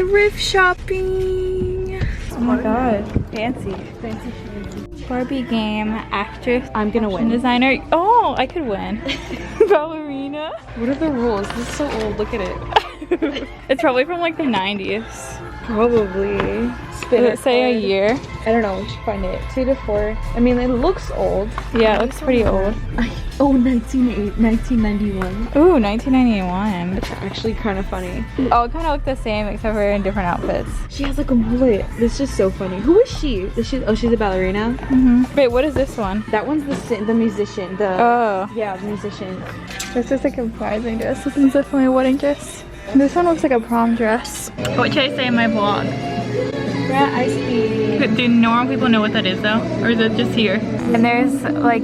thrift shopping. Oh my god, fancy. Barbie game, actress. I'm gonna win. Designer. Oh, I could win. Ballerina. What are the rules? This is so old. Look at it. It's probably from like the 90s. Probably. Did it say a year? I don't know. We should find it. 2 to 4. I mean, it looks old. Yeah, it looks pretty old. Oh, 1991. Ooh, 1991. It's actually kind of funny. Oh, it kind of look the same except for in different outfits. She has like a mullet. This is just so funny. Who is she? Oh, she's a ballerina. Wait, what is this one? That one's the musician. Oh. Yeah, the musician. This is like a surprising dress. This one's definitely a wedding dress. This one looks like a prom dress. What should I say in my vlog? We're at Ice Cream. Do normal people know what that is though? Or is it just here? And there's like...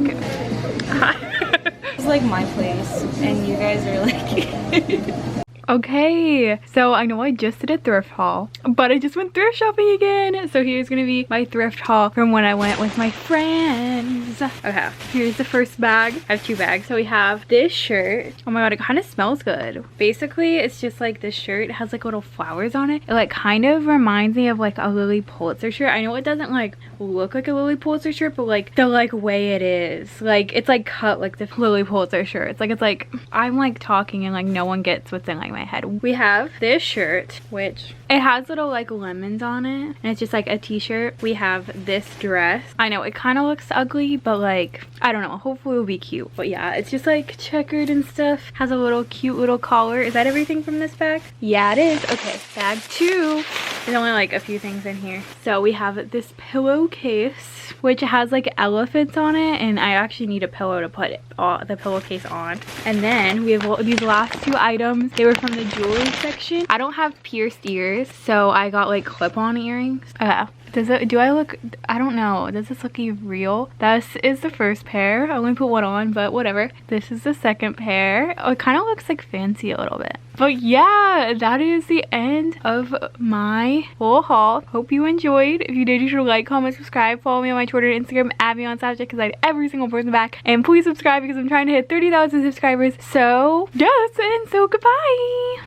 It's like my place. And you guys are like... Okay, so I know I just did a thrift haul, but I just went thrift shopping again. So here's gonna be my thrift haul from when I went with my friends. Okay, here's the first bag. I have 2 bags. So we have this shirt. Oh my god, it kind of smells good. Basically, it's just like this shirt. It has like little flowers on it. It like kind of reminds me of like a Lily Pulitzer shirt. I know it doesn't like look like a Lily Pulitzer shirt, but like the like way it is. Like it's like cut like the Lily Pulitzer shirt. It's like I'm like talking and like no one gets what's in like my head. We have this shirt, which it has little like lemons on it, and it's just like a t-shirt. We have this dress. I know it kind of looks ugly, but like I don't know, hopefully it'll be cute. But yeah, it's just like checkered and stuff. Has a little cute little collar. Is that everything from this bag? Yeah, it is. Okay, bag 2. There's only like a few things in here. So we have this pillowcase, which has like elephants on it, and I actually need a pillow to put the pillowcase on. And then we have these last 2 items. They were from the jewelry section. I don't have pierced ears, so I got like clip-on earrings. Do I look, I don't know, does this look even real? This is the first pair. I only put one on, but whatever. This is the second pair. Oh, it kind of looks like fancy a little bit. But yeah, that is the end of my full haul. Hope you enjoyed. If you did, you should like, comment, subscribe, follow me on my Twitter and Instagram, add me on Snapchat because I have every single person back. And please subscribe because I'm trying to hit 30,000 subscribers. So yes, and so goodbye.